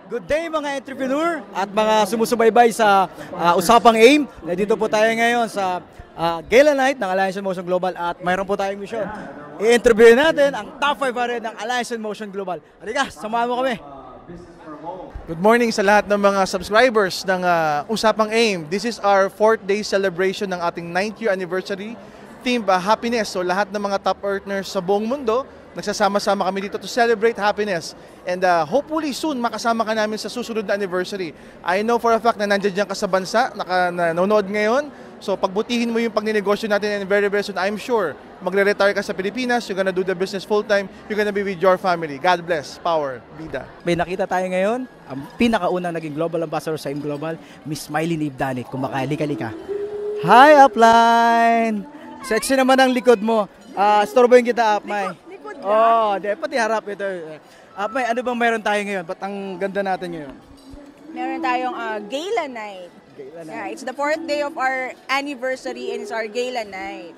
Good day mga entrepreneur at mga sumusubaybay sa Usapang AIM. Nandito po tayo ngayon sa Gala Night ng Alliance in Motion Global at mayroon po tayong mission. I-interview natin ang top 500 ng Alliance in Motion Global. Halika, samahan mo kami. Good morning sa lahat ng mga subscribers ng Usapang AIM. This is our 4th day celebration ng ating 9th year anniversary theme, happiness. So lahat ng mga top earners sa buong mundo, nagsasama-sama kami dito to celebrate happiness. And hopefully soon makasama ka namin sa susunod na anniversary. I know for a fact na nandiyan ka sa bansa, nanonood ngayon. So pagbutihin mo yung pagninegosyo natin and very soon, I'm sure, magre-retire ka sa Pilipinas, you're gonna do the business full-time, you're gonna be with your family. God bless. Power. Vida. May nakita tayo ngayon, ang pinakaunang naging global ambassador sa AIM Global, Miss Smiley Nibdani. Kumakali-kalika. Hi, Upline! Sexy naman ang likod mo. Storboyin kita, Upmay. Oh, pati harap ito. Upmay, ano bang meron tayo ngayon? Ba't ang ganda natin ngayon? Meron tayong Gala Night. Gala Night. Yeah, it's the 4th day of our anniversary and it's our Gala Night.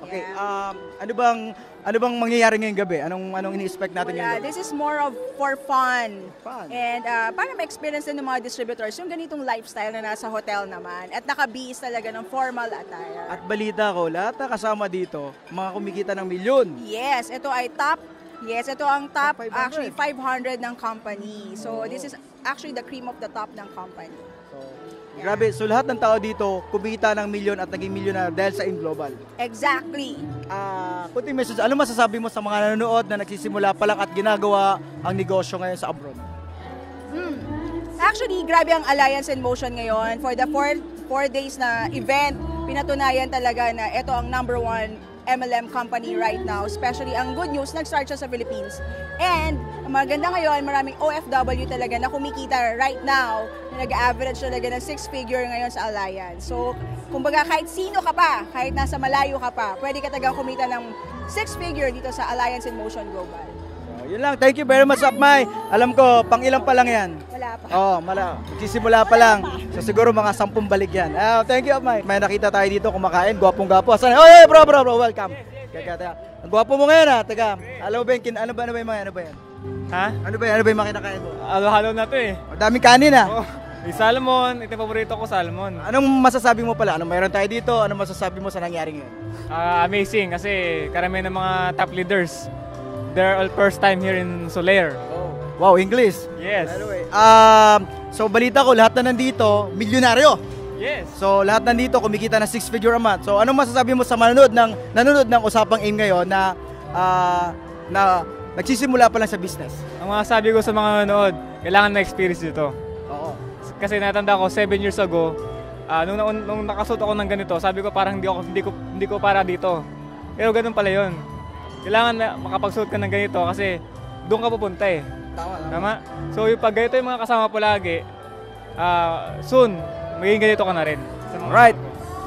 Okay, Yeah. ano bang mangyayari ngayong gabi? Anong ini-expect natin ngayong gabi? This is more of for fun. Fun. And para ma-experience din ng mga distributors yung ganitong lifestyle na nasa hotel naman. At nakabihis talaga ng formal attire. At balita ko, lahat na kasama dito, mga kumikita ng milyon. Yes, ito ang top 500. actually 500 ng company. So this is actually the cream of the top ng company. Grabe, so lahat ng tao dito kumita ng milyon at naging milyonar dahil sa AIM Global. Exactly. Kunting message, ano masasabi mo sa mga nanonood na nagsisimula pa lang at ginagawa ang negosyo ngayon sa abroad? Actually, grabe ang Alliance in Motion ngayon. For the 4 days na event, pinatunayan talaga na ito ang #1 MLM company right now. Especially ang good news, nag-start siya sa Philippines. And ang maganda ngayon, maraming OFW talaga na kumikita right now na nag-average talaga ng 6-figure ngayon sa Alliance. So, kumbaga kahit sino ka pa, kahit nasa malayo ka pa, pwede ka talagang kumita ng 6-figure dito sa Alliance in Motion Global. So, yun lang, thank you very much, Upmay. Alam ko, pang ilang pa lang yan. Wala pa. Magsisimula pa lang. So siguro mga 10 balik yan. Thank you, Upmay. May nakita tayo dito kumakain, gwapong-gwapo. Sana, bro, welcome. Teka. Ang gwapo mo ngayon, Teka, alam mo ba yung, ano ba yung mga, ano ba yan? Ha? Ano ba yung mga kinakain mo? Halo-halo na to eh. Daming kanin, May salmon, ito yung paborito ko, salmon. Anong masasabi mo pala? Anong mayroon tayo dito? Anong masasabi mo sa nangyari ngayon? Amazing kasi karamihan ng mga top leaders, they're all first time here in Solaire. Wow, English. Yes. Anyway, so balita ko, lahat na nandito, milyonaryo. Yes. So lahat nandito kumikita ng 6-figure a month. So anong masasabi mo sa nanonood ng Usapang AIM ngayon na nagsisimula pa lang sa business? Ang mga sabi ko sa mga nanonood, kailangan na-experience dito. Oo. Kasi natanda ko 7 years ago, nung nakasuot ako ng ganito, sabi ko parang hindi ko para dito. Pero ganun pala 'yon. Kailangan na makapagsuot ka ng ganito kasi doon ka pupunta eh. Tama? So yung pag ganito yung mga kasama po lagi, soon, magiging ganito ka na rin. Alright.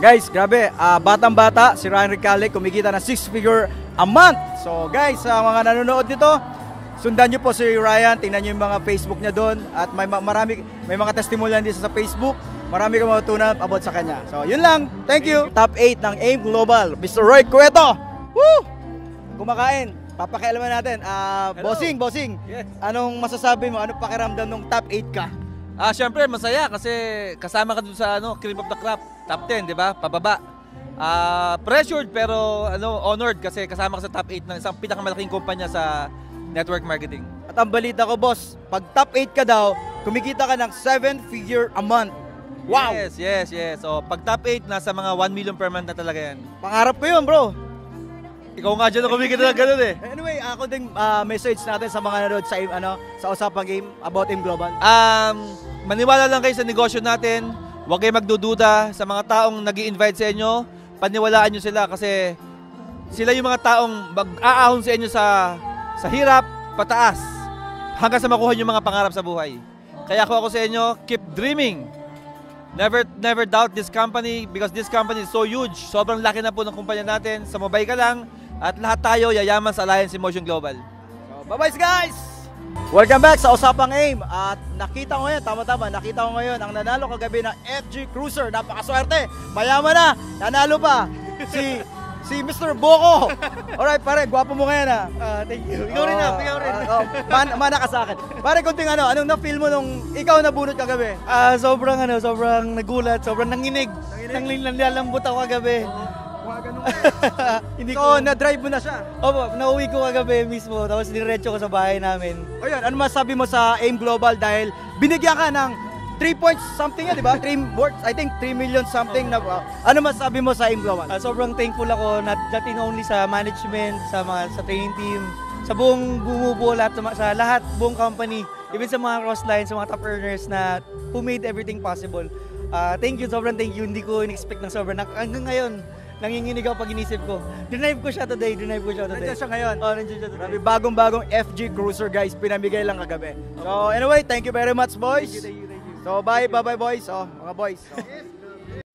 Guys, grabe. Batang-bata, si Ryan Recalde kumikita ng 6-figure a month. So guys, sa mga nanonood nito, sundan nyo po si Ryan. Tingnan nyo yung mga Facebook niya doon. At may mga testimonial din sa Facebook. Marami kang matutunan about sa kanya. So yun lang. Thank you. Top 8 ng AIM Global. Mr. Roy Cueto. Woo! Kumakain. Papakialaman natin. Bossing. Yes. Anong masasabi mo? Anong pakiramdam nung top 8 ka? Syempre masaya kasi kasama ka dun sa cream of the crop, top 10, di ba? Pababa. Pressured pero honored kasi kasama ka sa top 8 ng isang pinakamalaking kumpanya sa network marketing. At ang balita ko, boss, pag top 8 ka daw, kumikita ka ng 7-figure a month. Wow! Yes. So pag top 8, nasa mga 1 million per month na talaga yan. Pangarap ko yun, bro. Ikaw nga dyan na kumikita ng ganun eh. Anyway, ako ding message natin sa mga nanood sa Usapang AIM about AIM Global. Maniwala lang kayo sa negosyo natin. Huwag kayo magdududa sa mga taong nag-i-invite sa inyo. Paniwalaan nyo sila kasi sila yung mga taong mag-aahon sa inyo sa hirap, pataas, hanggang sa makuha yung mga pangarap sa buhay. Kaya ako sa inyo, keep dreaming. Never doubt this company because this company is so huge. Sobrang laki na po ng kumpanya natin. Sumabay ka lang at lahat tayo yayaman sa Alliance in Motion Global. So, bye-bye guys! Welcome back sa Usapang AIM. At nakita ko ngayon ang nanalo kagabi ng FG Cruiser. Napakaswerte. Mayaman na. Nanalo pa. si Mr. Boko. Alright, pare, gwapo mo ngayon ha. Thank you. Ikaw rin na, ikaw rin. Mana ka sa akin. Pare, kunting anong na-feel mo nung ikaw nabunot kagabi? Sobrang nagulat, sobrang nanginig. Nanlalambot ako kagabi. Hindi ko na-drive mo na siya. Opo, nauwi ko kagabi mismo, tapos diretso ko sa bahay namin. O yun, ano masabi mo sa AIM Global dahil binigyan ka ng 3 points something di ba? 3 million something na ano masabi mo sa AIM Global? Sobrang thankful ako, not only sa management, sa training team, sa buong bumubuo sa lahat, buong company, even sa mga crossline, sa mga top earners na who made everything possible. Thank you, sobrang thank you. Hindi ko in-expect ng sobrang. Hanggang ngayon, nanginginig ako pag inisip ko. Dinive ko siya today. Nandiyan siya ngayon. Nandiyan siya today. Bagong-bagong FG Cruiser guys, pinamigay lang kagabi. So anyway, thank you very much boys. Thank you. So bye boys. Mga boys.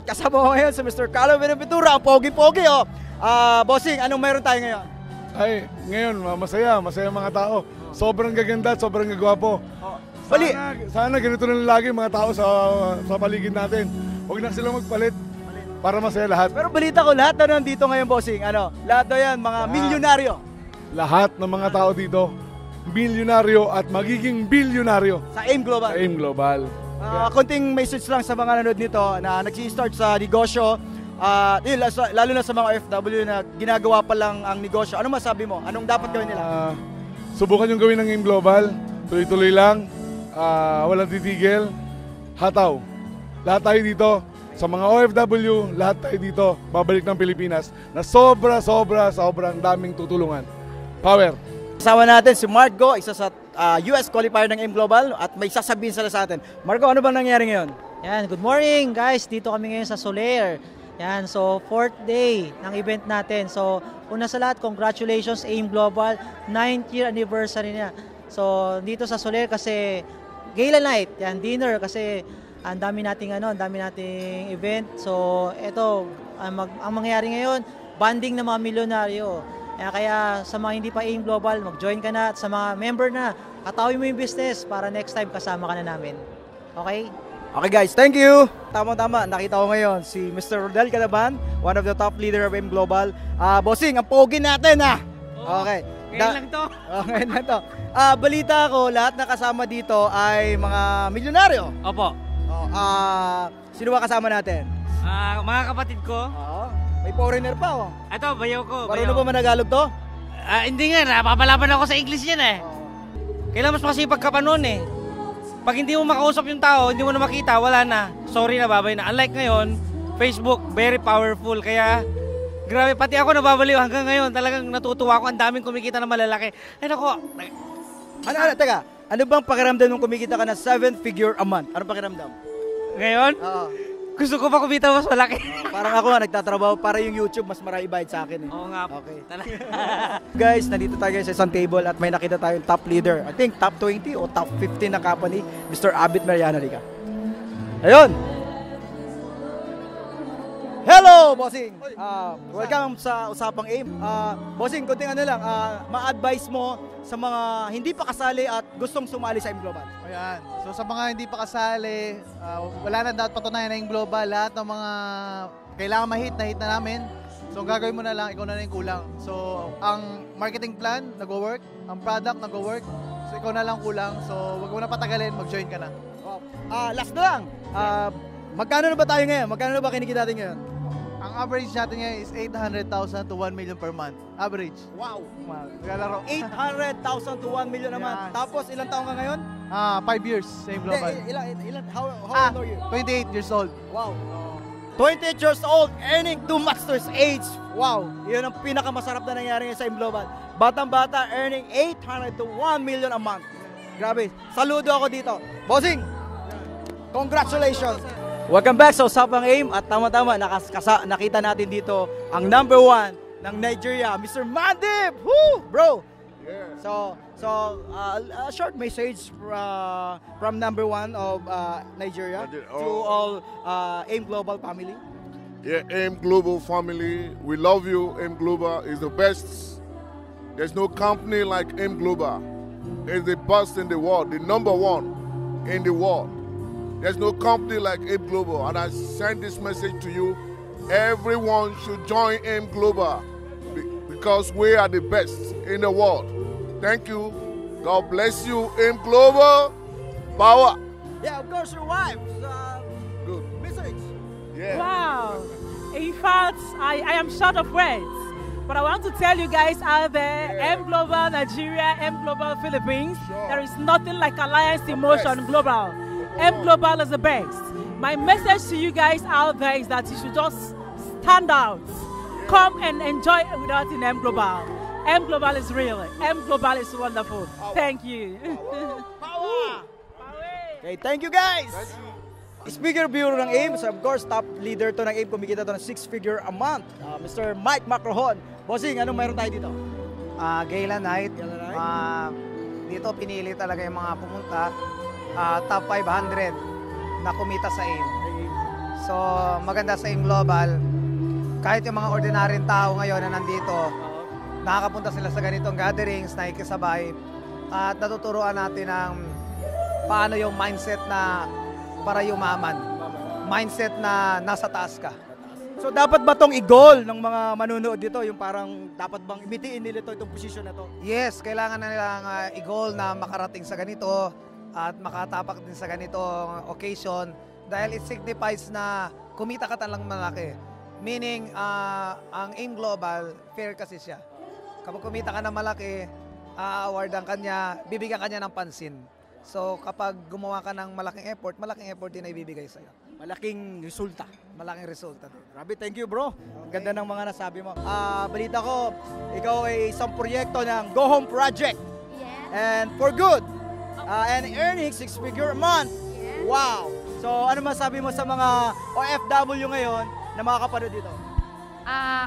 Kasama ko ngayon si Mr. Carlo Benaventura, ang pogi-pogi bossing, anong meron tayo ngayon? Ay, ngayon, masaya mga tao. Sobrang gaganda at sobrang gagwapo. Sana ganito na lagi mga tao sa paligid natin. Huwag na silang magpalit para masaya lahat. Pero balita ko, lahat na nandito ngayon, bossing, lahat na yan, mga milyonaryo. Lahat ng mga tao dito, milyonaryo at magiging bilyonaryo. Sa AIM Global. Sa AIM Global. Konting message lang sa mga nanood nito na nagsi-start sa negosyo, lalo na sa mga OFW na ginagawa pa lang ang negosyo. Ano masabi mo? Anong dapat gawin nila? Subukan yung gawin ng AIM Global. Tuloy-tuloy lang. Walang titigil. Hataw. Lahat tayo dito. Sa mga OFW, lahat tayo dito, babalik ng Pilipinas na sobrang daming tutulungan. Power! Kasama natin si Margo, isa sa US qualifier ng AIM Global at may sasabihin sila sa atin. Margo, ano bang nangyari ngayon? Yan, good morning guys. Dito kami ngayon sa Soler. Yan, so 4th day ng event natin. So, una sa lahat, congratulations AIM Global, 9th year anniversary niya. So, dito sa Soler kasi gala night, yan, dinner kasi ang dami nating event. So, ito ang mangyayari ngayon, banding ng mga milyonaryo. Kaya sa mga hindi pa AIM Global, mag-join ka na at sa mga member na, katawin mo yung business para next time kasama ka na namin. Okay? Okay guys, thank you! Tama-tama, nakita ko ngayon si Mr. Rodel Calaban, one of the top leader of AIM Global. Bossing, ang pogi natin Okay. Ngayon lang to. Ngayon lang to. Balita ko, lahat na kasama dito ay mga milyonaryo. Opo. Sino ba kasama natin? Mga kapatid ko. May foreigner pa Ito, bayaw ko. Marunong ba managalog to? Hindi nga, napapalaban ako sa English yan Kailan mas masipag ka pa noon Pag hindi mo makausap yung tao, hindi mo na makita, wala na. Sorry na, babay na. Unlike ngayon, Facebook, very powerful. Kaya, grabe, pati ako nababaliw hanggang ngayon. Talagang natutuwa ako. Ang daming kumikita na malalaki. Ay, naku. Teka, ano bang pakiramdam nung kumikita ka na 7-figure a month? Ano pakiramdam? Ngayon? Gusto ko pa kumita mas malaki. Parang ako nagtatrabaho para yung YouTube mas marami bayad sa akin Oo nga. Okay. Guys, nandito tayo sa isang table at may nakita tayong top leader. I think top 20 o top 15 na company, Mr. Abit Mariana Rica. Ayun! Hello, bossing! Welcome sa Usapang AIM. Bossing, kunting ma-advise mo sa mga hindi pa kasali at gustong sumali sa AIM Global. Ayan. So sa mga hindi pa kasali, wala na dapat patunayan na yung global. Lahat ng mga kailangan ma-hit na namin. So gagawin mo na lang, ikaw na yung kulang. So ang marketing plan, nag-work. Ang product, nag-work. So ikaw na lang kulang. So wag mo na patagalin, mag-join ka na. Last na lang. Magkano na ba tayo ngayon? Magkano na ba kinikita natin ngayon? Ang average natin ngayon is 800,000 to 1 million per month. Average. Wow! Naglalaro. 800,000 to 1 million naman. Yes. Tapos ilang taong ka ngayon? 5 years, same global. How old are you? 28 years old. Wow. 28 years old, earning 2 master's age. Wow. Yun ang pinakamasarap na nangyari ngayon sa AIM Global. Batang-bata, earning 800 to 1 million a month. Grabe. Saludo ako dito. Bossing! Congratulations! Welcome back sa Usapang AIM at tama-tama nakita natin dito ang number 1 ng Nigeria, Mr. Mandip! Woo! Bro! Yeah. So a short message from number 1 of Nigeria to all AIM Global family. Yeah, AIM Global family, we love you. AIM Global is the best. There's no company like AIM Global. It's the best in the world, the number 1 in the world. There's no company like AIM Global, and I send this message to you everyone should join AIM Global because we are the best in the world. Thank you. God bless you, AIM Global. Power. Yeah, of course, your wife. Good. Message. Yeah. Wow. In fact, I am short of words. But I want to tell you guys out there, M Global Nigeria, M Global Philippines, there is nothing like Alliance Emotion Global. M Global is the best. My message to you guys out there is that you should just stand out. Come and enjoy with us in M Global. M Global is real. M Global is wonderful. Thank you. Power! Okay, thank you guys! Speaker Bureau ng AIM, so of course, top leader to ng AIM, kumikita to ng 6-figure a month. Mr. Mike Macrohon. Bossing, anong mayroon tayo dito? Gala Night. Gala Night? Dito pinili talaga yung mga pumunta. Top 500 na kumita sa AIM. So, maganda sa AIM Global. Kahit yung mga ordinaryong tao ngayon na nandito, nakakapunta sila sa ganitong gatherings, nakikisabay, at natuturuan natin ng paano yung mindset na para yumaman. Mindset na nasa taas ka. So dapat ba tong i-goal ng mga manunood dito? Yung parang dapat bang imitiin nila itong position na to? Yes, kailangan na nilang i-goal na makarating sa ganito at makatapak din sa ganitong occasion dahil it signifies na kumita ka talang malaki. Meaning, ang AIM Global, fair kasi siya. Kapag kumita ka na malaki, awardan kanya, bibigyan kanya ng pansin. So kapag gumawa ka ng malaking effort din ay ibibigay sa'yo. Malaking resulta. Malaking resulta. Grabe, thank you bro. Ang ganda ng mga nasabi mo. Balita ko, ikaw ay isang proyekto ng Go Home Project. Yes. And for good. And earning 6-figure a month. Yes. Wow. So ano masabi mo sa mga OFW ngayon na makakapanood dito?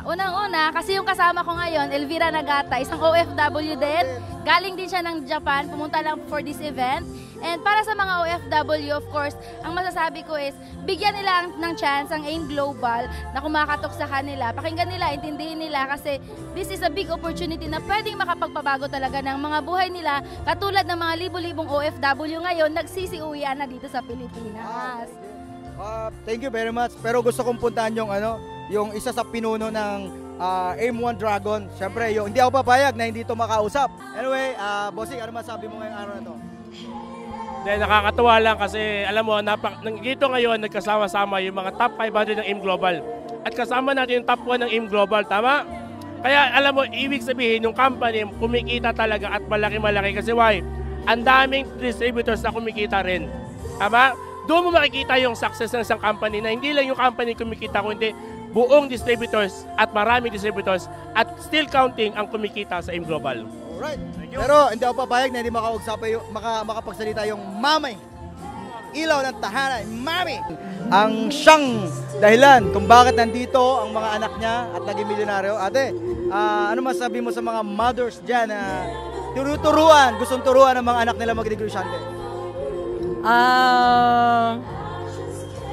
Unang-una, kasi yung kasama ko ngayon, Elvira Nagata, isang OFW din. Galing din siya ng Japan, pumunta lang for this event. And para sa mga OFW, of course, ang masasabi ko is, bigyan nila ng chance ang AIM Global na kumakatok sa kanila. Pakinggan nila, intindihin nila kasi this is a big opportunity na pwedeng makapagpabago talaga ng mga buhay nila. Katulad ng mga libo-libong OFW ngayon, nagsisiuwian na dito sa Pilipinas. Thank you very much. Pero gusto kong puntahan yung isa sa pinuno ng AIM-1 Dragon. Siyempre, hindi ako papayag na hindi ito makausap. Anyway, Bossing, ano masabi mo ngayong araw na to? Nakakatuwa lang kasi alam mo, dito ngayon nagkasama-sama yung mga top 500 ng AIM Global. At kasama natin yung top 1 ng AIM Global, tama? Kaya alam mo, ibig sabihin yung company kumikita talaga at malaki-malaki kasi why? Ang daming distributors na kumikita rin. Tama? Doon mo makikita yung success ng isang company na hindi lang yung company kumikita kundi buong distributors at maraming distributors at still counting ang kumikita sa AIM Global. Alright. Pero hindi ako papayag na hindi makapagsalita yung mamay. Ilaw ng tahanan, mami. Ang siyang dahilan kung bakit nandito ang mga anak niya at naging milyonaryo. Ate, ano masabi mo sa mga mothers dyan na gustong turuan ng mga anak nila mag-negosyante?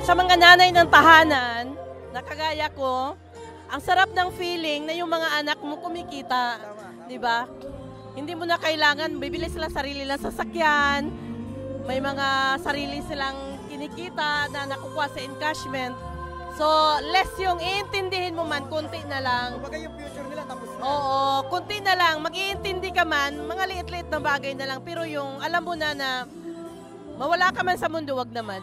Sa mga nanay ng tahanan, na kagaya ko, ang sarap ng feeling na yung mga anak mo kumikita, di ba? Hindi mo na kailangan, bibili sila sarili lang sasakyan, may mga sarili silang kinikita na nakukuha sa encashment. So, less yung iintindihin mo man, kunti na lang. Kumbaga yung future nila tapos na. Oo, kunti na lang. Mag-iintindi ka man, mga liit-liit na bagay na lang. Pero yung alam mo na mawala ka man sa mundo, wag naman.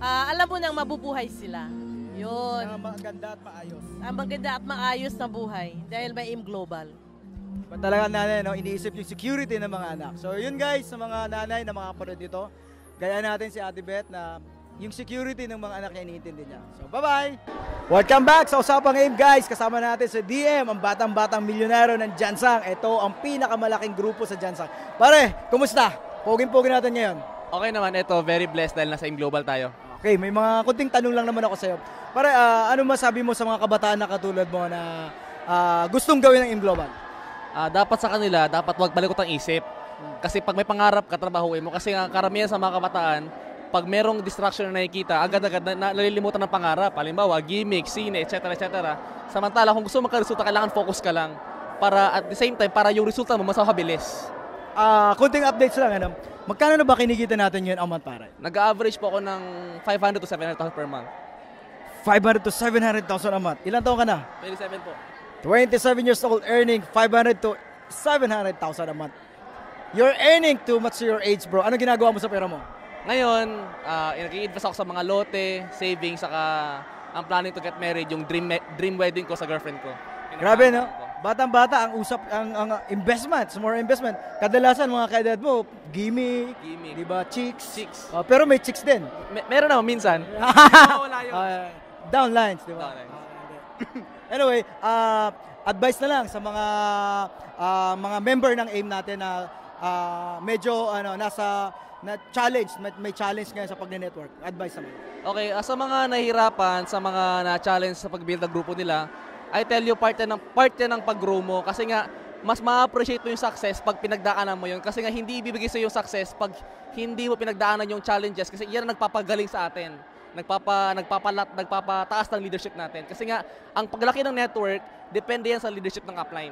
Alam mo nang mabubuhay sila. Yun. Maganda at maayos. Maganda at maayos na buhay dahil may AIM Global. Talaga nanay, iniisip yung security ng mga anak. So yun guys, sa mga nanay na mga kapatid dito, gaya natin si Ate Beth na yung security ng mga anak niya iniintindi niya. So bye-bye! Welcome back sa Usapang AIM guys. Kasama natin sa DM, ang batang-batang milyonaryo ng Jansang. Ito ang pinakamalaking grupo sa Jansang. Pare, kumusta? Poging-pogi natin ngayon. Okay naman, ito very blessed dahil nasa AIM Global tayo. Okay, may mga kunting tanong lang naman ako sa'yo. Pare, ano masabi mo sa mga kabataan na katulad mo na gustong gawin ng AIM Global? Dapat sa kanila, dapat wag balikot ang isip. Kasi pag may pangarap ka, trabahuin mo. Kasi karamihan sa mga kabataan, pag merong distraction na nakikita, agad-agad nalilimutan ng pangarap. Halimbawa, gimmick, sine, etc. Samantala, kung gusto mo magka-resulta, kailangan focus ka lang. Para at the same time, para yung resulta mo mas mabilis. Kunting updates lang, ano? Magkano na ba kinikita natin yun a month, pare? Nag-average po ako ng 500 to 700,000 per month. 500 to 700,000 a month. Ilan taon ka na? 27 po. 27 years old, earning 500 to 700,000 a month. You're earning too much to your age, bro. Ano ginagawa mo sa pera mo? Ngayon, nag-i-invest ako sa mga lote, savings, saka ang planning to get married, yung dream wedding ko sa girlfriend ko. Grabe, no? Batang-bata, ang investment, more investment. Kadalasan, mga kaedad mo, gimmick, di ba, chicks. Pero may chicks din. Meron naman, minsan. Wala yun. Downlines, di ba? Anyway, advice na lang sa mga member ng AIM natin na medyo challenge, may challenge ngayon sa pag-network. Advice naman. Okay, sa mga nahihirapan, sa mga na-challenge sa pag-build ng grupo nila, I tell you, part yan ng pag-grow mo. Kasi nga, mas ma-appreciate mo yung success pag pinagdaanan mo yun. Kasi nga, hindi ibibigay sa yung success pag hindi mo pinagdaanan yung challenges. Kasi yan ang nagpapagaling sa atin. Nagpapataas ng leadership natin. Kasi nga, ang paglaki ng network, depende yan sa leadership ng upline.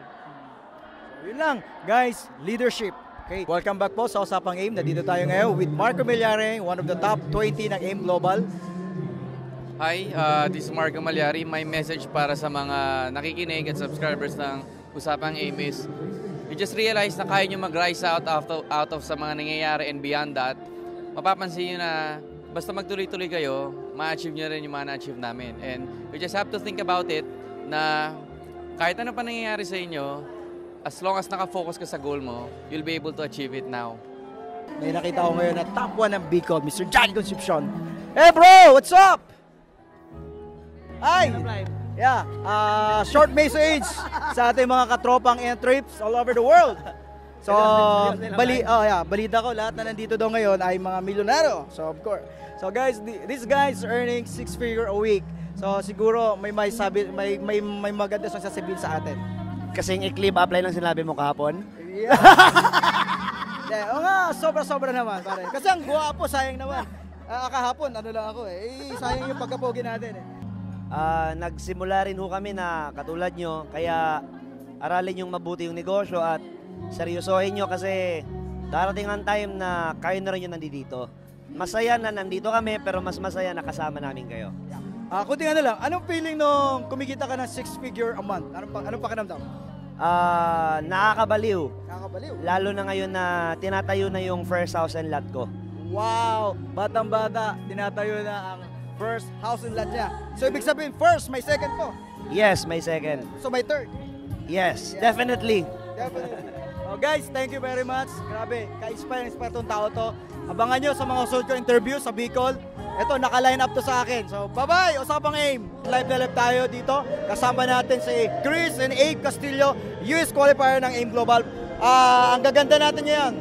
So, yun lang, guys, leadership. Okay, welcome back po sa Usapang AIM. Nandito tayo ngayon with Marco Malyari, one of the top 20 ng AIM Global. Hi, this is Marco Malyari. My message para sa mga nakikinig at subscribers ng Usapang AIM is you just realize na kaya nyo mag-rise out of sa mga nangyayari and beyond that. Mapapansin nyo na basta magtuloy-tuloy kayo, ma-achieve nyo rin yung mga na-achieve namin. And you just have to think about it na kahit ano pa nangyayari sa inyo, as long as nakafocus ka sa goal mo, you'll be able to achieve it now. May nakita ko ngayon na top 1 ng Bicol, Mr. Johnny Concepcion. Hey bro, what's up? Hi! Yeah, short message sa ating mga katropang and trips all over the world. So, balita ko, lahat na nandito daw ngayon ay mga milyonaryo. So, of course. So guys, these guys earning 6 figure a week. So, siguro may maganda siyang sasabihin sa atin. Kasing i-clip upline lang sinabi mo kahapon? Oo nga, sobra-sobra naman. Pare. Kasi ang guwapo, sayang naman. Kahapon, ano lang ako sayang yung pagkapogi natin Nagsimula rin ho kami na katulad nyo, kaya aralin yung mabuti yung negosyo at seryosohin nyo kasi darating ang time na kayo na rin yung nandito. Masaya na nandito kami pero mas masaya na kasama namin kayo. Kunti nga na lang, anong feeling nung kumikita ka ng 6 figure a month? Anong pakiramdam? Nakakabaliw. Nakakabaliw? Lalo na ngayon na tinatayo na yung first house and lot ko. Wow! Batang-bata, tinatayo na ang first house and lot niya. So, ibig sabihin, first, may second po? Yes, may second. So, may third? Yes, definitely. Definitely. Guys, thank you very much. Grabe, ka-inspire tong tao to. Abangan nyo sa mga susunod ko interview sa Bicol. Ito, naka-line up to sa akin. So, bye-bye! Usapang AIM. Live na live tayo dito. Kasama natin si Chris and Abe Castillo, US qualifier ng AIM Global. Ang gaganda natin ngayon.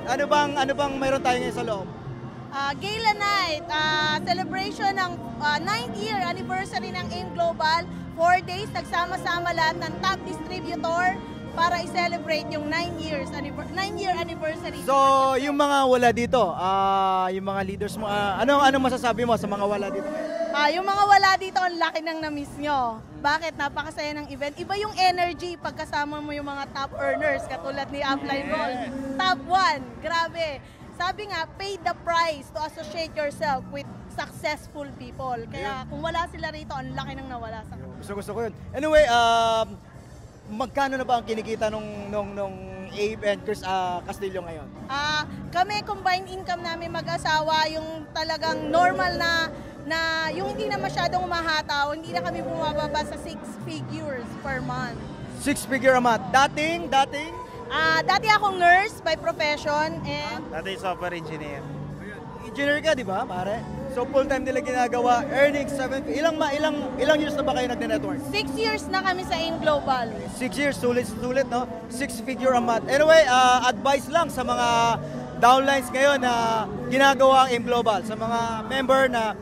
Ano bang mayroon tayo ngayon sa loob? Gala Night, celebration ng 9th year anniversary ng AIM Global. 4 days, nagsama-sama lahat ng top distributor para i-celebrate yung 9-year anniversary. So, yung mga wala dito, yung mga leaders mo, ano masasabi mo sa mga wala dito? Yung mga wala dito, ang laki ng na-miss nyo. Bakit? Napakasaya ng event. Iba yung energy pagkasama mo yung mga top earners, katulad ni Upline Ball. Top 1, grabe. Sabi nga, pay the price to associate yourself with successful people. Kaya kung wala sila rito, ang laki ng nawala sa kanila. Gusto ko yun. Anyway, magkano na ba ang kinikita nung Abe and Chris Castillo ngayon? Kami, combined income namin mag-asawa, yung talagang normal na yung hindi na masyadong umahataw, hindi na kami bumababa sa 6 figures per month. 6 figure a month. Dating? Dati akong nurse by profession. Dati software engineer. Engineer ka, di ba, pare? So full-time nila ginagawa, earning 7 ilang years na ba kayo nagne-network? 6 years na kami sa AIM Global. 6 years, sulit, no? 6 figure a month. Anyway, advice lang sa mga downlines ngayon na ginagawa ang AIM Global, sa mga member na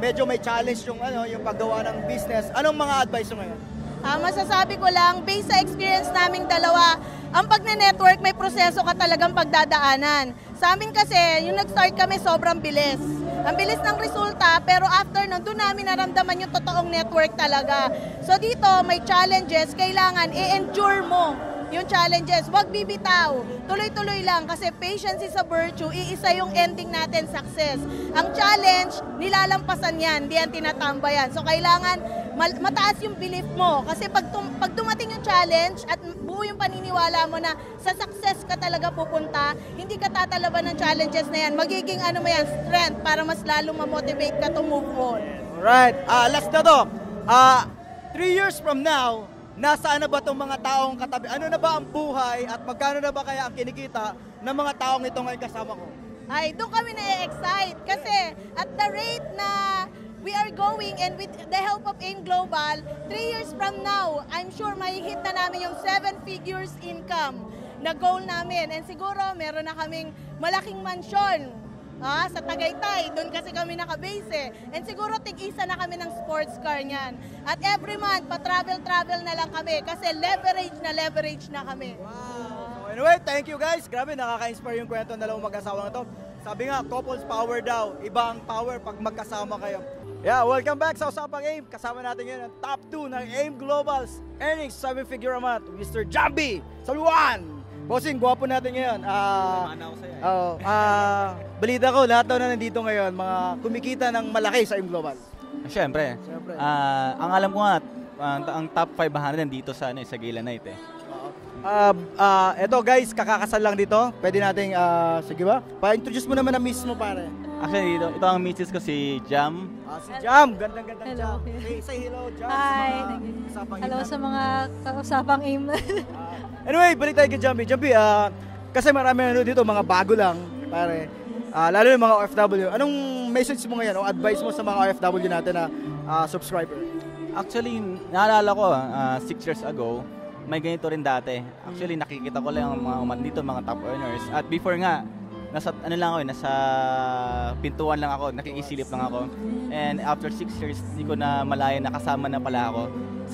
medyo may challenge yung paggawa ng business. Anong mga advice mo ngayon? Masasabi ko lang, based sa experience naming dalawa, ang pagne-network may proseso ka talagang pagdadaanan. Sa amin kasi, yung nag-start kami sobrang bilis. Ang bilis ng resulta, pero after nun, doon namin naramdaman yung totoong network talaga. So dito, may challenges, kailangan i-endure mo yung challenges. Huwag bibitaw. Tuloy-tuloy lang kasi patience is a virtue. Iisa yung ending natin, success. Ang challenge, nilalampasan yan, hindi yan tinatambayan. So kailangan mataas yung belief mo kasi pag dumating yung challenge at buo yung paniniwala mo na sa success ka talaga pupunta, hindi ka tatalaban ng challenges na yan. Magiging strength para mas lalong ma-motivate ka to move on. Alright, last na to. 3 years from now, nasaan na ba itong mga taong katabi? Ano na ba ang buhay at magkano na ba kaya ang kinikita ng mga taong ito ngayon kasama ko? Ay, doon kami na-excite kasi at the rate na we are going and with the help of AIM Global, 3 years from now, I'm sure mahihit na namin yung 7 figures income na goal namin. And siguro meron na kaming malaking mansyon sa Tagaytay, doon kasi kami nakabase And siguro tig-isa na kami ng sports car niyan. At every month, pa-travel na lang kami kasi leverage na kami. Wow. So anyway, thank you guys. Grabe, nakaka-inspire yung kwento ng dalawang mag-asawang ito. Sabi nga, couples power daw. Iba ang power pag magkasama kayo. Yeah, welcome back sa Usapang AIM. Kasama natin ngayon ang top 2 ng AIM Global's earnings 7-figure a month, Mr. Jambi Saluan. Bossing, gwapo natin ngayon. Balita ko, lahat daw na nandito ngayon, mga kumikita ng malaki sa AIM Global. Siyempre. Ang alam ko nga, ang top 500 dito sa Gala Night eh. Eto guys, kakakasal lang dito. Pwede nating, sige ba? Pa-introduce mo naman ang miss mo pare. Actually, ito ang misis ko si Jam. Si Jam, gandang-gandang Hello. Jam. Say hello, Jam. Hi. Hello sa mga Usapang AIM. Anyway, balik tayo kay Jambi. Jambi, kasi marami dito, mga bago lang, pare. Lalo yung mga OFW. Anong message mo ngayon o advice mo sa mga OFW natin na subscriber? Actually, naalala ko, 6 years ago, may ganito rin dati. Actually, nakikita ko lang ang mga dito, mga top earners. At before nga, nasa pintuan lang ako, nakikisilip lang ako. And after 6 years, hindi ko na malaya na kasama na pala ako.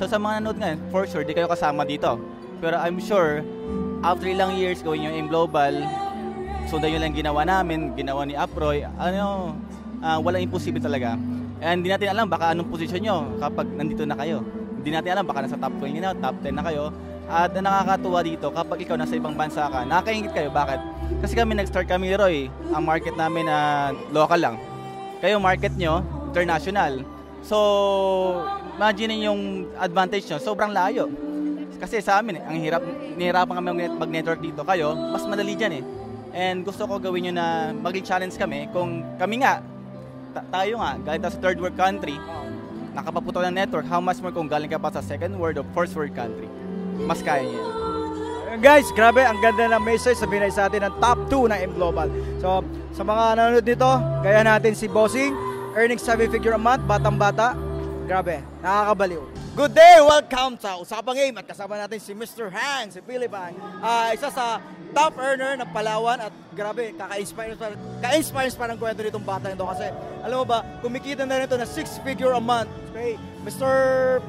So sa mga nanood nga, for sure, di kayo kasama dito. Pero I'm sure, after ilang years, gawin yung AIM Global, sundan yun lang ginawa namin, ginawa ni Aproy, walang imposible talaga. And hindi natin alam baka anong posisyon nyo kapag nandito na kayo. Hindi natin alam baka nasa top 20 na, top 10 na kayo. At nakakatuwa dito kapag ikaw nasa ibang bansa ka, nakakaingit kayo. Bakit? Kasi kami nag-start kami, Roy, ang market namin na local lang. Kayo market nyo, international. So, imagine yung advantage nyo, sobrang layo. Kasi sa amin, ang nihirapan kami mag-network dito. Kayo, mas madali dyan eh. And gusto ko gawin nyo na mag-challenge kami kung kami nga, tayo nga, galing tayo sa third world country, nakapaputo ng network, how much more kung galing ka pa sa second world or first world country. Mas kaya niya. Guys, grabe, ang ganda ng message sabihin sa atin ng top 2 ng AIM Global. So, sa mga nanonood dito, gaya natin si Bossing, earning 7-figure a month, batang-bata. Grabe, nakakabaliw. Good day! Welcome sa Usapang AIM at kasama natin si Mr. Han, si Philip Han. Isa sa top earner ng Palawan at grabe, ka-inspire pa ng kwento nitong bata nito kasi alam mo ba, kumikita na rin ito na 6-figure a month. Okay, Mr.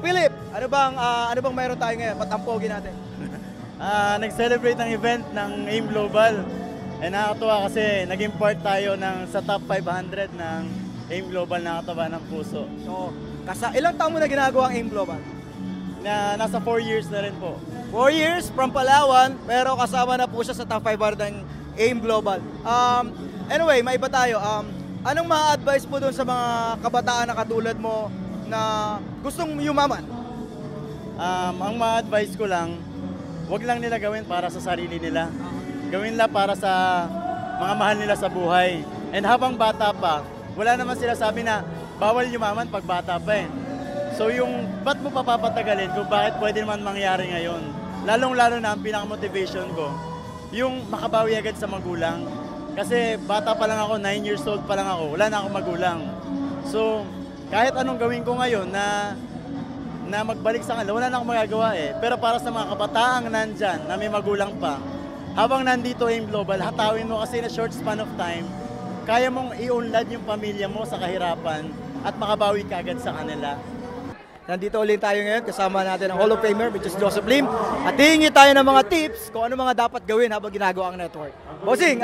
Philip, ano bang mayroon tayo ngayon? Patampogin natin. Nag-celebrate ng event ng AIM Global. Nakakatuwa kasi naging part tayo sa top 500 ng AIM Global na kataba ng puso. So, ilang taon mo na ginagawa ang AIM Global? Nasa 4 years na rin po. 4 years from Palawan, pero kasama na po siya sa top 500 ng AIM Global. Anyway, maiba tayo. Anong ma-advise mo doon sa mga kabataan na katulad mo na gustong yumaman? Ang ma-advise ko lang, wag lang nila gawin para sa sarili nila. Gawin nila para sa mga mahal nila sa buhay. And habang bata pa, wala naman sila sabi na bawal yumaman pag bata pa eh. So ba't mo papapatagalin kung bakit pwede naman mangyari ngayon? Lalong-lalo na ang pinaka-motivation ko, yung makabawi agad sa magulang. Kasi bata pa lang ako, 9 years old pa lang ako, wala na akong magulang. So kahit anong gawin ko ngayon na magbalik sa kanila, wala na akong magagawa eh. Pero para sa mga kabataang nandyan na may magulang pa, habang nandito AIM Global, hatawin mo kasi na short span of time, kaya mong i-unlad yung pamilya mo sa kahirapan at makabawi ka agad sa kanila. Nandito ulit tayo ngayon, kasama natin ang Hall of Famer, which is Joseph Lim. At hihingi tayo ng mga tips kung ano mga dapat gawin habang ginagawa ang network. Bossing,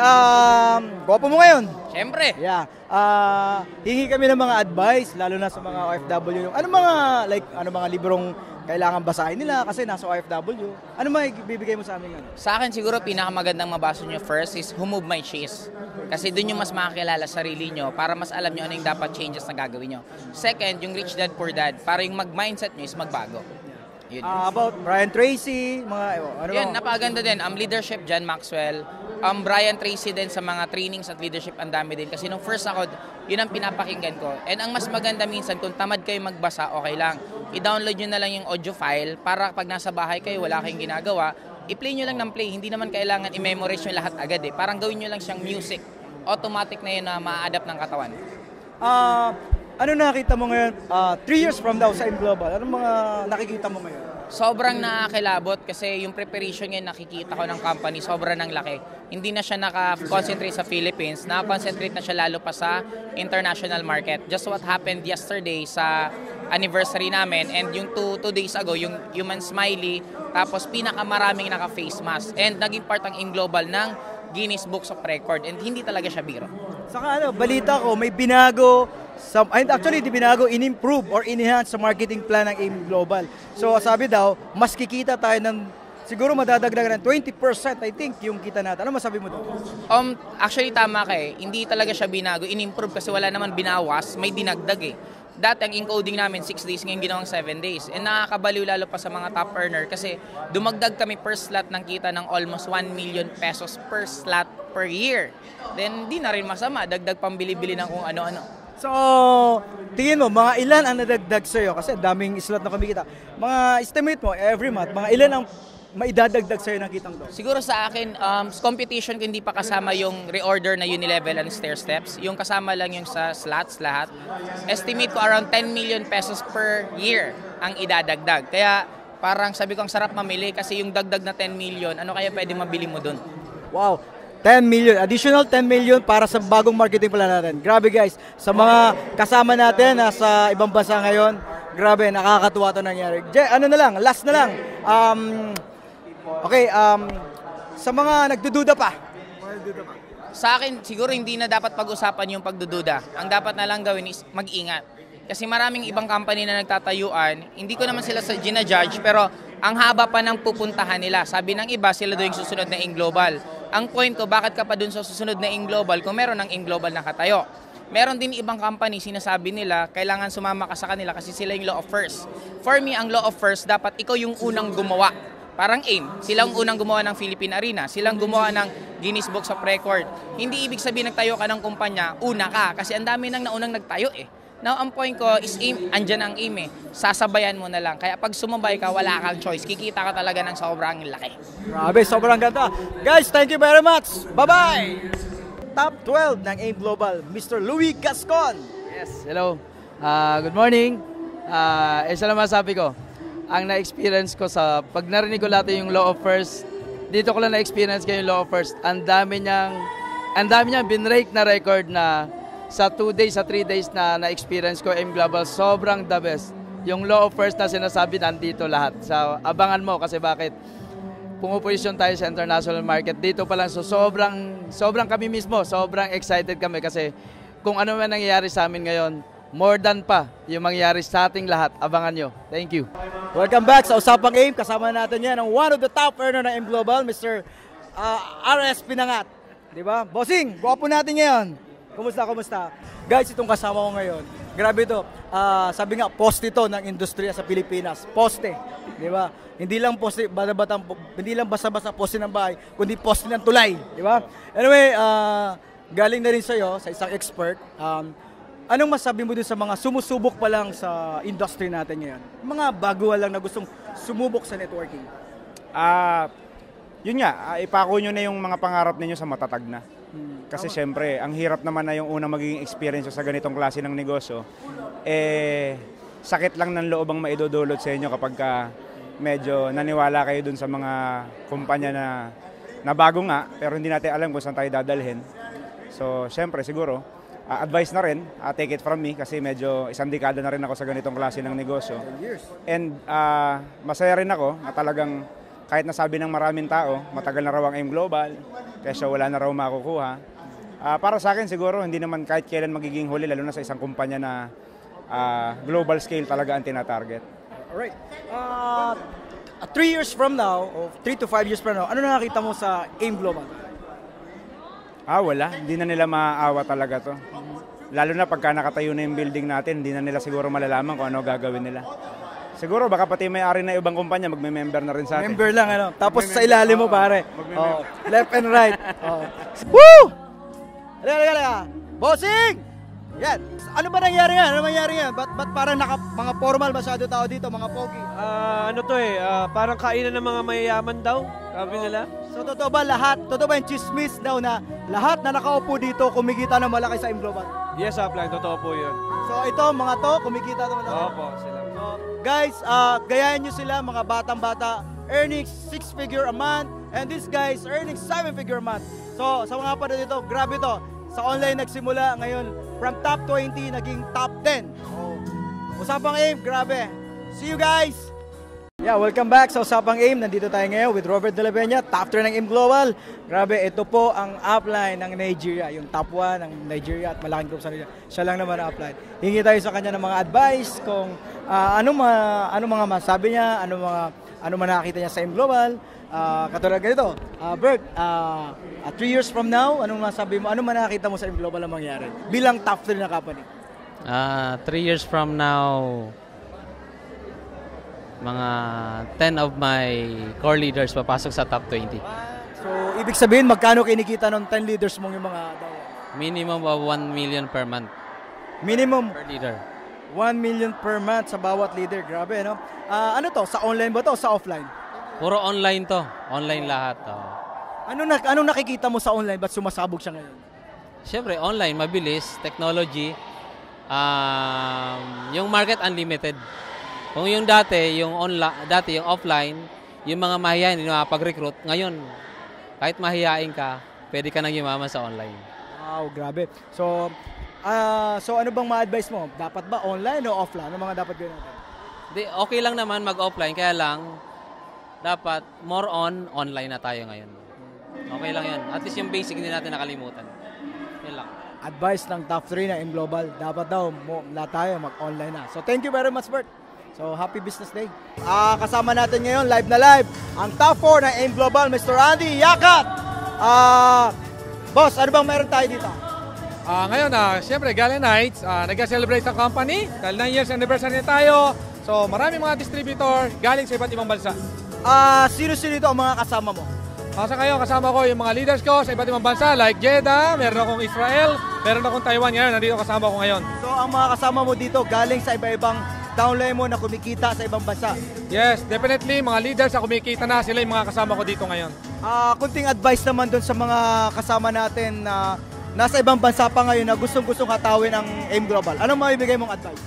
gwapo mo ngayon. Siyempre. Yeah. Hihingi kami ng mga advice, lalo na sa mga OFW. Ano mga librong kailangan basahin nila kasi nasa OFW. Ano may bibigay mo sa amin ngayon? Sa akin siguro pinakamagandang mabasa nyo first is Who Moved My Cheese. Kasi doon yung mas makakilala sarili nyo para mas alam nyo ano yung dapat changes na gagawin nyo. Second, yung Rich Dad Poor Dad, para yung mag-mindset nyo is magbago. Yun. About Brian Tracy, mga ano Yan, napakaganda din. Leadership, John Maxwell. Brian Tracy din sa mga trainings at leadership, ang dami din. Kasi nung first ako, yun ang pinapakinggan ko. And ang mas maganda minsan, kung tamad kayo magbasa, okay lang. I-download nyo na lang yung audio file para pag nasa bahay kayo, wala kayong ginagawa, i-play nyo lang ng play. Hindi naman kailangan i-memorize nyo lahat agad eh. Parang gawin nyo lang siyang music. Automatic na yun na ma-adapt ng katawan. Ano nakita mo ngayon 3 years from now sa Global? Anong mga nakikita mo ngayon? Sobrang nakakilabot kasi yung preparation ngayon nakikita ko ng company, sobrang ng laki. Hindi na siya naka-concentrate sa Philippines, naka-concentrate na siya lalo pa sa international market. Just what happened yesterday sa anniversary namin and yung 2 days ago, yung Human Smiley, tapos pinakamaraming naka-face mask. And naging part ang Global ng Guinness Books of Record and hindi talaga siya biro. Saka balita ko, may binago, actually di binago, in-improve or enhance sa marketing plan ng AIM Global. So sabi daw, mas kikita tayo ng, siguro madadagdagan ng 20% I think yung kita natin. Ano masabi mo doon? Actually tama ka eh, hindi talaga siya binago, in-improve kasi wala naman binawas, may dinagdag eh. Dati ang encoding namin 6 days, ngayon ginawang 7 days. And nakakabaliw lalo pa sa mga top earner kasi dumagdag kami per slot ng kita ng almost 1 million pesos per slot per year. Then di na rin masama, dagdag pambili-bili ng kung ano-ano. So, tingin mo, mga ilan ang nadagdag sa'yo? Kasi daming slot na kumikita. Mga estimate mo, every month, mga ilan ang maidadagdag sa'yo ng kitang doon? Siguro sa akin, competition ko hindi pa kasama yung reorder na unilevel and stair steps. Yung kasama lang yung sa slots lahat. Estimate ko around 10 million pesos per year ang idadagdag. Kaya parang sabi ko ang sarap mamili kasi yung dagdag na 10 million, ano kaya pwede mabili mo doon? Wow! 10 million, additional 10 million para sa bagong marketing plan natin. Grabe guys, sa mga kasama natin sa ibang bansa ngayon, grabe, nakakatuwa ito nangyari. Ano na lang, last na lang. Sa mga nagdududa pa. Sa akin, siguro hindi na dapat pag-usapan yung pagdududa. Ang dapat na lang gawin is mag-ingat. Kasi maraming ibang company na nagtatayuan, hindi ko naman sila sa gina-judge, pero ang haba pa ng pupuntahan nila. Sabi ng iba, sila doon yung susunod na Global. Ang point ko, bakit ka pa doon sa susunod na Global kung meron ng Global na katayo? Meron din ibang company, sinasabi nila, kailangan sumama ka sa kanila kasi sila yung law of first. For me, ang law of first, dapat ikaw yung unang gumawa. Parang AIM, silang unang gumawa ng Philippine Arena, silang gumawa ng Guinness Books of Record. Hindi ibig sabihin nagtayo ka ng kumpanya, una ka, kasi ang dami nang naunang nagtayo eh. Now, ang point ko is AIM, andyan ang AIM eh. Sasabayan mo na lang. Kaya pag sumabay ka, wala kang choice. Kikita ka talaga ng sobrang laki. Grabe, sobrang ganda. Guys, thank you very much. Bye-bye! Top 12 ng AIM Global, Mr. Louis Gascon. Yes, hello. Good morning. Isa lang masabi ko. Ang na-experience ko sa pag narinig ko lahat yung Law of First, dito ko lang na-experience ko yung Law of First. Ang dami niyang binrake na record na sa 2 days, sa 3 days na na-experience ko AIM Global, sobrang the best. Yung Law of First na sinasabi nandito lahat. So, abangan mo kasi bakit pumuposisyon tayo sa international market. Dito pa lang, so sobrang kami mismo, sobrang excited kami kasi kung ano man nangyayari sa amin ngayon, more than pa yung mangyayari sa ating lahat. Abangan nyo. Thank you. Welcome back sa Usapang AIM. Kasama natin yan ang one of the top earner ng AIM Global, Mr. RS Pinangat. Diba? Bossing, gwapo natin ngayon. Kumusta? Guys, itong kasama ko ngayon. Grabe ito. Sabi nga, poste ito ng industriya sa Pilipinas. Poste. Diba? Hindi lang poste, hindi lang basta-basta poste ng bahay, kundi poste ng tulay. Diba? Anyway, galing na rin sa'yo, sa isang expert. Anong masabi mo din sa mga sumusubok pa lang sa industry natin ngayon? Mga baguhan lang na gustong sumubok sa networking. Yun nga, ipako nyo na yung mga pangarap ninyo sa matatag na. Kasi syempre, ang hirap naman na yung unang magiging experience sa ganitong klase ng negosyo, sakit lang ng loob ang maidudulot sa inyo kapag medyo naniwala kayo dun sa mga kumpanya na bago nga, pero hindi natin alam kung saan tayo dadalhin. So, syempre, siguro, advice na rin, take it from me, kasi medyo 1 dekada na rin ako sa ganitong klase ng negosyo. And masaya rin ako na talagang kahit nasabi ng maraming tao, matagal na raw ang AIM Global, kaya wala na raw makukuha. Para sa akin siguro, hindi naman kahit kailan magiging huli, lalo na sa isang kumpanya na global scale talaga ang tinatarget. Alright. 3 years from now, o 3 to 5 years from now, ano nakakita mo sa AIM Global? Wala. Hindi na nila maaawa talaga to. Lalo na pagka nakatayo na yung building natin, hindi na nila siguro malalaman kung ano gagawin nila. Siguro baka pati may-ari na ibang kumpanya magme-member na rin sa atin. Member lang, ano? Tapos sa ilalim mo, pare. Oh, left and right. Oh. Woo! Halika. Bossing! Yan. Ano ba nangyari nga? Ano nangyari nga? Ba't parang mga formal masyado tao dito, mga pogi? Parang kainan ng mga mayayaman daw, sabi nila. So totoo ba yung chismis daw na lahat na nakaupo dito kumikita ng malaki sa AIM Global? Yes, Upline, totoo po yun. So ito, mga to, kumikita ng malaki? Opo, sila. So, guys, gayahin nyo sila, mga batang-bata, earning 6-figure a month, and these guys earning 7-figure a month. So, sa mga pa dito, grabe to. Sa online nagsimula, ngayon, from top 20, naging top 10. So, Usapang AIM, grabe. See you guys! Yeah, welcome back sa Usapang AIM. Nandito tayo ngayon with Robert De La Peña, top 3 ng AIM Global. Grabe, ito po ang upline ng Nigeria, yung top 1 ng Nigeria at malaking group sa Nigeria. Siya lang naman ang upline. Hingi tayo sa kanya ng mga advice kung ano mga masabi niya, ano man nakakita niya sa AIM Global. Katulad ganito, Bert, 3 years from now, anong masabi mo, ano man nakakita mo sa AIM Global ang mangyari bilang top 3 na company? 3 years from now, mga 10 of my core leaders papasok sa top 20. So, ibig sabihin, magkano kinikita ng 10 leaders mong yung mga Minimum of 1 million per month. Minimum? Per leader. 1 million per month sa bawat leader. Grabe, no? Ano to? Sa online ba to o sa offline? Puro online to. Online lahat. Anong nakikita mo sa online? Ba't sumasabog siya ngayon? Siyempre, online, mabilis, technology. Yung market unlimited. Kung yung dati, yung offline, yung mga mahihayin, hindi makapag-recruit, ngayon, kahit mahihain ka, pwede ka nang yumaman sa online. Wow, grabe. So ano bang ma-advise mo? Dapat ba online o offline? Ano mga dapat gawin natin? Okay lang naman mag-offline, kaya lang, dapat more online na tayo ngayon. Okay lang yan. At least yung basic hindi natin nakalimutan. Yan lang. Advice ng top 3 na AIM Global, dapat daw lahat tayo mag-online na. So thank you very much, Bert. So happy business day. Kasama natin ngayon, live na live, ang top 4 ng AIM Global, Mr. Andy Yakat. Boss, ano bang meron tayo dito? Ngayon, siyempre, Gala Nights, nag-celebrate ang company. Dahil 9 years anniversary na tayo. So maraming mga distributor galing sa iba't ibang bansa. Sino-sino ito ang mga kasama mo? Sa ngayon, kasama ko yung mga leaders ko sa iba't ibang bansa like Jeddah, meron akong Israel, meron akong Taiwan ngayon, nandito kasama ko ngayon. So ang mga kasama mo dito galing sa iba-ibang downline mo na kumikita sa ibang bansa? Yes, definitely, mga leaders na kumikita na, sila yung mga kasama ko dito ngayon. Kunting advice naman doon sa mga kasama natin na nasa ibang bansa pa ngayon na gustong-gustong hatawin ang AIM Global. Anong maibigay mong advice?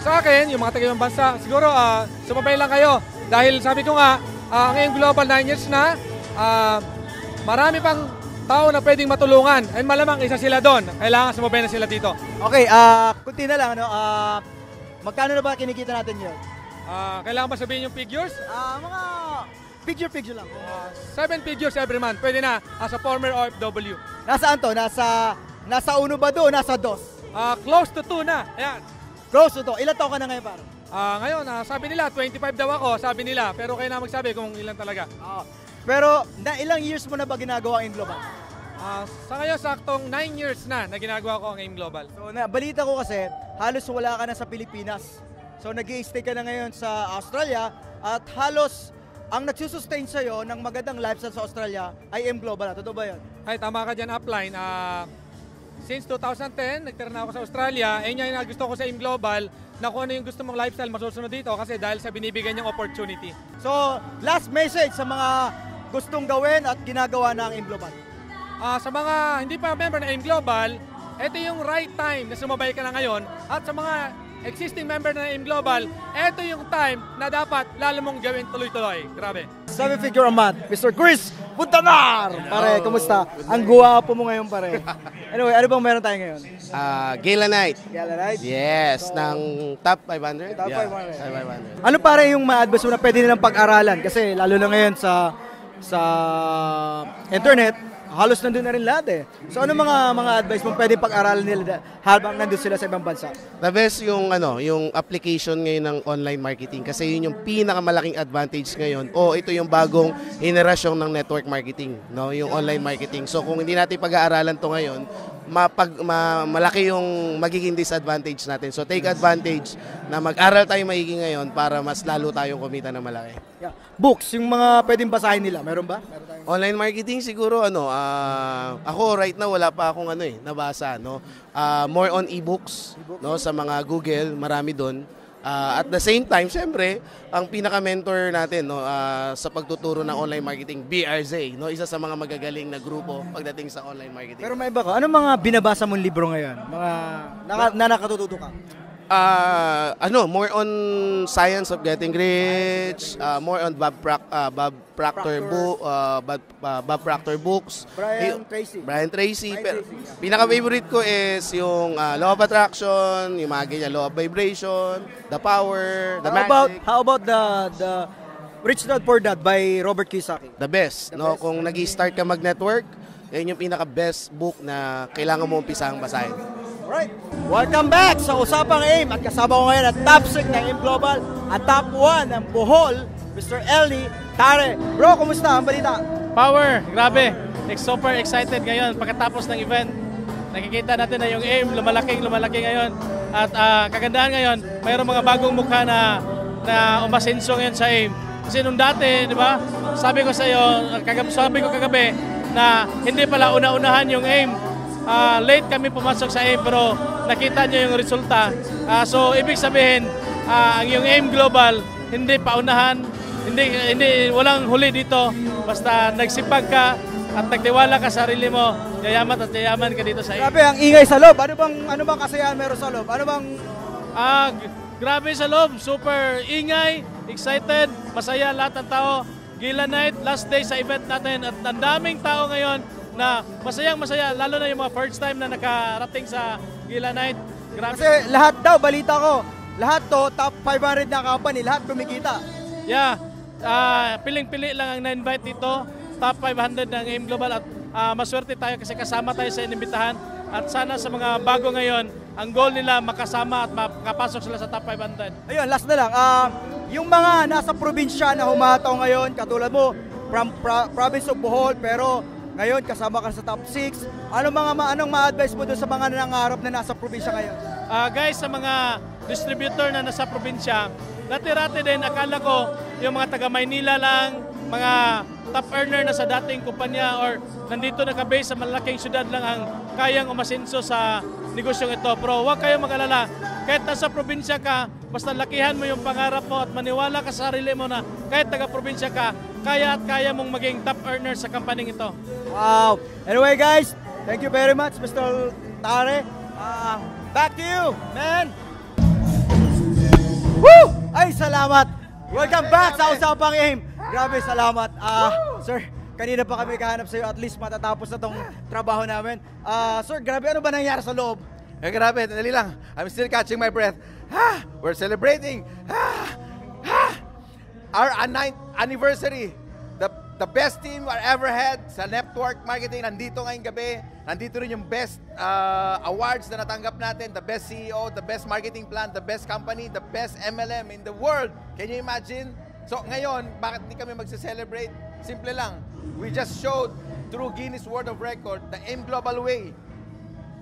Sa akin, yung mga taga-ibang bansa, siguro sumabay lang kayo. Dahil sabi ko nga, ang AIM Global 9 years na, marami pang tao na pwedeng matulungan. And malamang isa sila doon. Kailangan sumabay na sila dito. Okay, kunti na lang. Magkano na ba kinikita natin yun? Kailangan ba sabihin yung figures? Mga figure lang. 7 figures every month. Pwede na as a former OFW. Nasaan to? Nasa 1 ba doon? Nasa 2? Close to 2 na. Ayan. Close to 2. Ilan taon ka na ngayon, pare? Ngayon, sabi nila, 25 daw ako, sabi nila. Pero kayo na magsabi kung ilan talaga. Pero, ilang years mo na ba ginagawa ang AIM Global? Sa ngayon, saktong 9 years na ginagawa ko ang AIM Global. So, balita ko kasi, halos wala ka na sa Pilipinas. So, nag-i-stay ka na ngayon sa Australia at halos ang nagsusustain sa'yo ng magandang lifestyle sa Australia ay AIM Global. Totoo ba yun? Ay, tama ka dyan, upline. Since 2010, nagtira na ako sa Australia. Yan yung gusto ko sa AIM Global na kung ano yung gusto mong lifestyle masusunod dito kasi dahil sa binibigyan niyang opportunity. So, last message sa mga gustong gawin at ginagawa ng AIM Global. Sa mga hindi pa member ng AIM Global, ito yung right time na sumabay ka na ngayon. At sa mga existing member ng AIM Global, ito yung time na dapat lalo mong gawin tuloy-tuloy. Grabe. 7-figure a month, Mr. Chris Puntanar! Pare, kumusta? Ang guwapo mo ngayon, pare. Anyway, ano bang meron tayo ngayon? Gala Night. Gala Night? Yes, So, ng top 500. Top 500. Top 500. Ano pare yung ma-advise mo na pwede nilang pag-aralan? Kasi lalo na ngayon sa internet, halos nandun na rin lahat eh. So ano mga advice mo pwede pag-aralan nila habang nandun sila sa ibang bansa? The best yung yung application ngayon ng online marketing kasi yun yung pinakamalaking advantage ngayon. Ito yung bagong henerasyon ng network marketing, no? Yung online marketing. So kung hindi natin pag-aaralan to ngayon, malaki yung magiging disadvantage natin. So take advantage na mag-aral tayo maigi ngayon para mas lalo tayong kumita ng malaki. Yeah. Books, yung mga pwedeng basahin nila, meron ba? Online marketing siguro ako right now wala pa akong nabasa, no. More on e-books, no, sa mga Google, marami doon. At the same time, syempre, ang pinaka-mentor natin sa pagtuturo ng online marketing, BRZ, no, isa sa mga magagaling na grupo pagdating sa online marketing. Pero may iba ka, ano mga binabasa mong libro ngayon? Mga nakatututo ka? More on Science of Getting Rich, more on Bob Proctor books. Brian Tracy. Pero pinaka-favorite ko is yung Law of Attraction, yung mga ganyan, Law of Vibration, The Power, The Magic. How about the Rich Dad Poor Dad by Robert Kiyosaki? The best, no? Kung nag-start ka mag-network, yan yung pinaka-best book na kailangan mo umpisang basahin. Alright, welcome back sa Usapang AIM at kasama ko ngayon at top 6 ng AIM Global at top 1 ng Bohol, Mr. Eli Tare. Bro, kumusta ang balita? Power, grabe. Super excited ngayon pagkatapos ng event. Nakikita natin na yung AIM lumalaki ngayon. At kagandahan ngayon, mayroong mga bagong mukha na umasenso ngayon sa AIM. Kasi nung dati, di ba, sabi ko sa iyo, sabi ko kagabi na hindi pala una-unahan yung AIM. Late kami pumasok sa AIM pero nakita nyo yung resulta. So ibig sabihin, ang yung AIM Global hindi paunahan, hindi walang huli dito. Basta nagsipag ka at nagtiwala ka sa sarili mo, yayaman at yayaman ka dito sa AIM. Grabe ang ingay sa loob. Ano bang kasayahan meron sa loob? Ano bang grabe sa loob, super ingay, excited, masaya lahat ng tao. Gila Night, last day sa event natin at ang daming tao ngayon na masayang-masaya, lalo na yung mga first time na nakarating sa Gila Night. Grabe. Kasi lahat daw, balita ko, lahat to, top 500 na company, lahat kumikita. Yeah, piling-pili lang ang na-invite dito, top 500 ng AIM Global at maswerte tayo kasi kasama tayo sa inimbitahan at sana sa mga bago ngayon, ang goal nila makasama at makapasok sila sa top 500. Ayun, last na lang, yung mga nasa probinsya na humataw ngayon, katulad mo, from province of Bohol, pero ngayon, kasama ka sa top 6. Anong ma-advise mo doon sa mga nangangarap na nasa probinsya ngayon? Guys, sa mga distributor na nasa probinsya, dati-rati din, akala ko yung mga taga Maynila lang, mga top earner na sa dating kumpanya or nandito nakabase sa malaking syudad lang ang kayang umasenso sa negosyong ito. Pero huwag kayong mag-alala. Kahit nasa probinsya ka, basta lakihan mo yung pangarap mo at maniwala ka sa sarili mo na kahit taga-probinsya ka, kaya at kaya mong maging top earner sa kampaning ito. Wow! Anyway guys, thank you very much Mr. Tare. Back to you, man! Woo! Ay, salamat! Welcome back sa Usapang AIM. Grabe, salamat. Sir, kanina pa kami kahanap sa iyo, at least matatapos na tong trabaho namin. Sir, grabe, ano ba nangyari sa loob? Grabe, dali lang. I'm still catching my breath. We're celebrating. Our 9th anniversary. The best team I ever had sa network marketing. Nandito ngayong gabi. Nandito rin yung best awards na natanggap natin. The best CEO, the best marketing plan, the best company, the best MLM in the world. Can you imagine? So ngayon, bakit di kami magse-celebrate? Simple lang. We just showed through Guinness World of Record the AIM Global way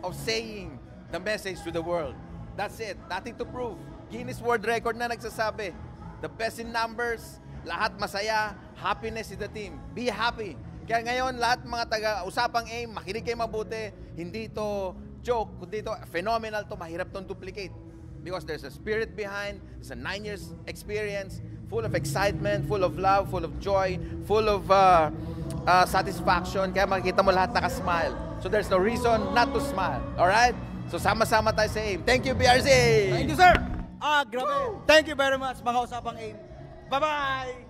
of saying the message to the world. That's it. Nothing to prove. Guinness World Record na nagsasabi. The best in numbers, lahat masaya, happiness is the team. Be happy. Kaya ngayon, lahat mga taga-usapang AIM, makinig kayo mabuti. Hindi to joke, kundi to phenomenal to, mahirap tong duplicate. Because there's a spirit behind, there's a 9 years experience, full of excitement, full of love, full of joy, full of satisfaction. Kaya makikita mo lahat nakasmile. So there's no reason not to smile. Alright? So sama-sama tayo sa AIM. Thank you, BRZ! Thank you, sir! Grabe. Thank you very much, mga Usapang AIM. Bye-bye!